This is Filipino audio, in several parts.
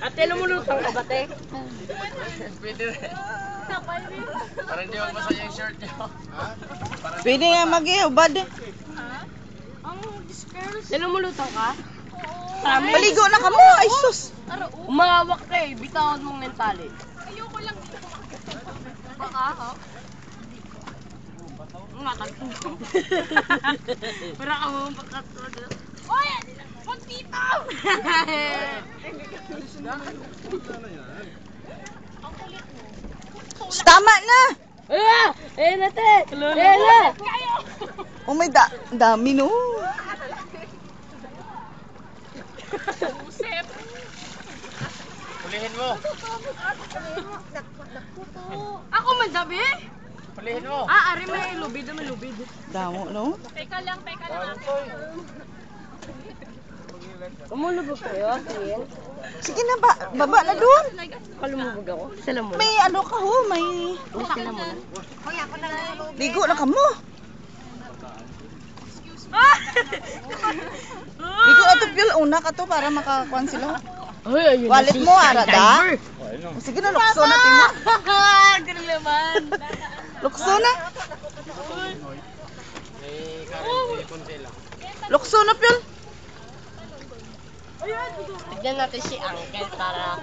Ate, lumulutang ka ba, te? Pwede rin. Para hindi magbasa yung shirt nyo. Pwede nga mag-iubad. Te, lumulutang ka? Maligo na ka mo. Ay, sus. Umawak ka eh. Bitawan mong mentali. Ayoko lang. Baka, ha? Matagpong. Para ka mo pagkatod. Oy! Magtito! Tama na. Eh na, te! Eh na! Oh, may dami no. Usep! Pulihin mo. Ako madami? Pulihin mo. Ari may lubid na may lubid. Damo no. Teka lang ate. Kumulubog kayo, Atin? Sige na ba. Baba na doon. Kalumubog ako. Sila mo. May ano ka ho. May Sila mo na. ligo na ka mo. Ligo na to, Pil. Una ka to para makakuan sila. Ay, ayun Wallet mo, Arada. Sige na, lukso na. Tingnan. Ganun naman. Lukso na. May current sila. Lukso na, Pil. Tignan natin si Uncle para...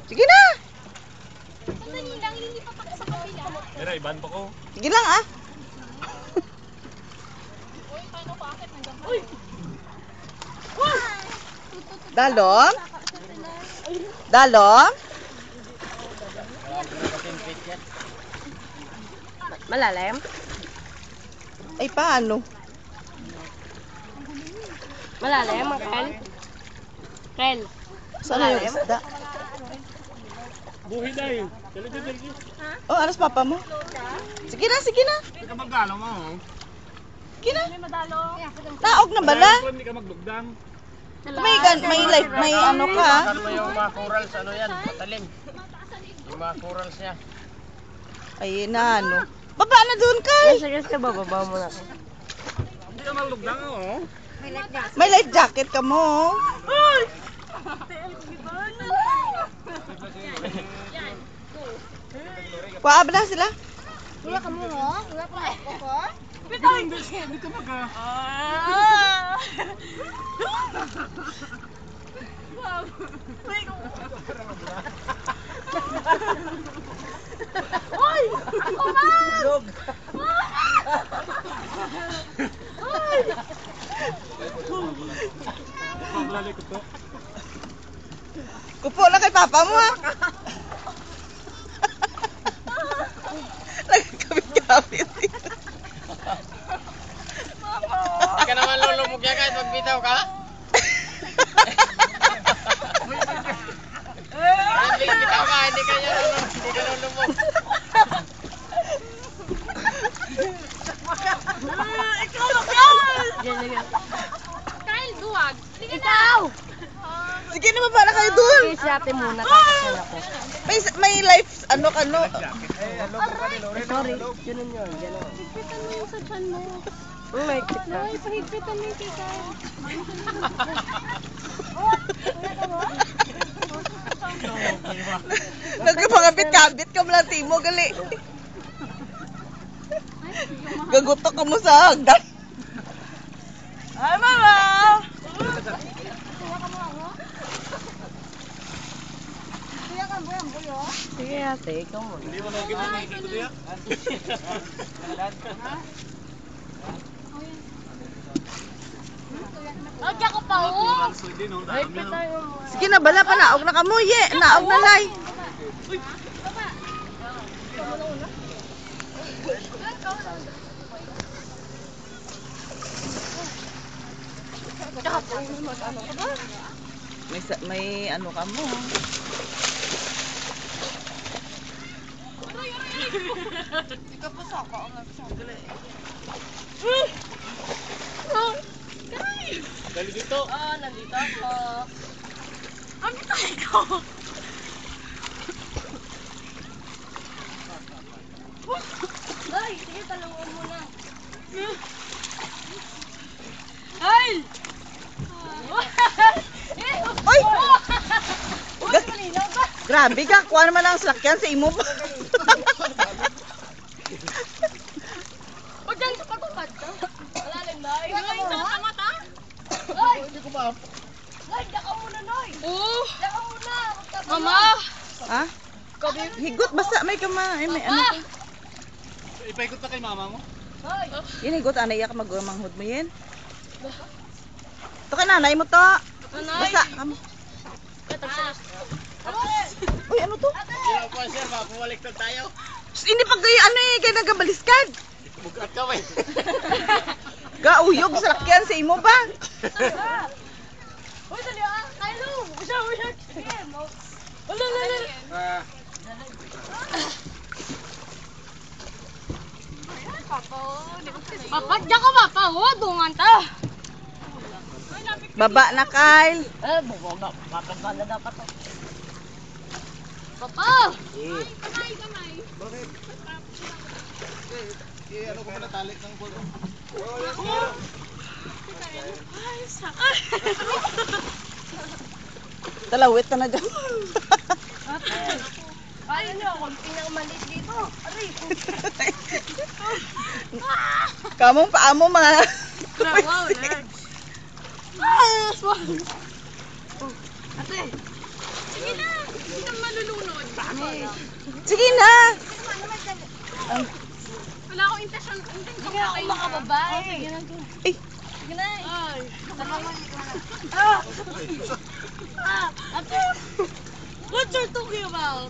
Sige na. Sandali lang, lilipat ako sa kabila. Pero iban pa ko. Sige lang, ah. Uy, paano pa akit ng gamay? Dalom. Dalom. Malalim? Ay, paano? Malalim, Uncle? Kel? Saan na yung isda? Buhi na yun. Oh, alas papa mo? Sige na, sige na. Hindi ka magkalo mo. Sige na. May madalo. Naog na bala. Hindi ka maglugdang. May life, may ano ka. Ano ba yung mga corals? Ano yan? Matalim. Yung mga corals niya. Ay, na ano. Baba na doon, Kay. Sige, sige, bababa mo na ako. Hindi ka maglugdang, oh. May life jacket ka mo. Kuha ba na sila? Wala ka mo, ho? Wala ka mo, ho? Hindi ka mag... Wow. Oy! Ako man! Log! Paglalay ko to. Kupo na kay papa mo, ha? Nagkabit-kabit. Hindi ka naman lulumog yan kahit magbitaw ka? Kahit magbitaw ka, hindi ka lulumog. Ikaw, Kyle! Diyan, diyan. Kyle, duwag. Ikaw! Sige na, baba na kayo doon. Si ate muna, tapos na ako. May life, ano ka, no? Sorry, ganun yun, ganun. Higpitan mo yung sa chan mo. May kit na. Ay, pahigpitan mo yung kay Kyle. Nagkapangabit-kabit ka mo lang, Timo, gali. Gagutok ka mo sa hagdan. Ay, mama! Kuya ka, buyan, buyo. Sige ate, ikaw muna. Hindi mo naging nangyay ko diya. Lagyan ko pa, oh! Ay, tayo mo. Sige na, bala pa, naog na ka mo, ye. Naog na, lay. May ano ka mo. Ikaw pa sa ako ang nagsagali. Dali dito. Nandito ako. Ang tayo ko! Ay, sige, talungan mo na. Ay! Kyle! Oy! Grabe ka, kuha naman ang sakyan sa imo. O dyan sa pagpapad ka. Malalim na. Ay, tama ta? Ay! Hindi ko ba? Ay, daka muna, Noy. Oo. Daka muna. Mama! Ha? Higot, basta may kama. Ay, may ano. Ipaikot na kay mama mo. Yan, higot, ana, iyak mag-manghod mo yan. Ito ka nanay mo to. Basta, kamo. Uy, ano to? Kaya po sir, mapumaliktad tayo. Hindi pag ano eh, kaya nagabaliskad. Bugat ka ba eh. Gauyog sa lakyan sa imo ba? Uy, dali ah. Kylo! Usya. Sige, mo. Wala. Papa, diyan ka papa. Oh, dungan ta. Baba na, Kyle. Mapagkala dapat to. Papa! Kamay. Bakit? Ano ko muna talik ng pulo? Ay, sakay. Talawit na dyan. Ay, ano, kung pinakamalit dito. Aray. Kamong paamo mga... Wow, nerds. Ate. Sige na. Hindi ka malulunod. Sige na. Wala akong intention. Hindi nga ako makababay. Sige na. Eh, Sige na. Ay. Ate. What you're talking about?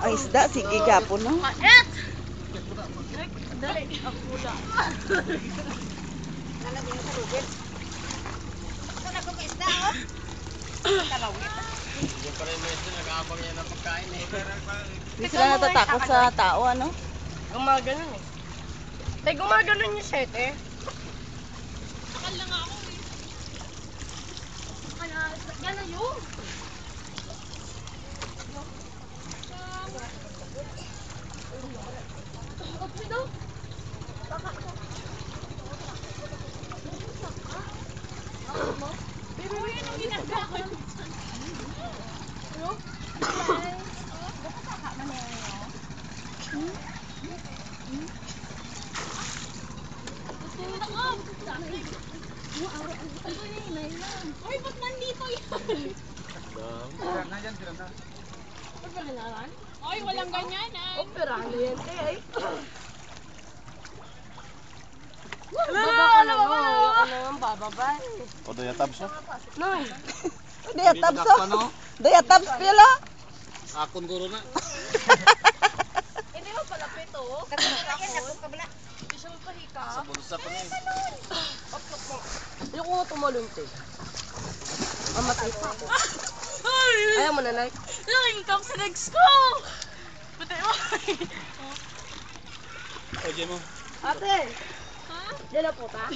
ang isda, sige gapo no. Paet! Dali, ang pula. Yung pala yung maestro, nag-aabang yan ng pagkain eh. Hindi sila natatakot sa tao, ano? Gumaganon eh. Tay, gumaganon yung set eh. Akal lang ako eh. Kaya, yan na yun. Okay daw. Baby, anong ginagawa ko? Ano? Uy, ba't nandito yan? Ay, walang ganyanan. Operahan na yan eh. Baba ka na mo. Ako naman bababa eh. O, doya tabs o? Noy. Daya tabs oh. Daya tabs pila. Akon guro na. Hindi mo pala pito. Kasi ako kabila. Hindi siya magpahika. Sa bulsa pa niya. Ayoko nga tumalunti. Mamatay pa ako. Ayaw mo na, Nay. Nakingkap sa legs ko. Patay mo. O, Jemo. Ate! Ha? Yan na po ta.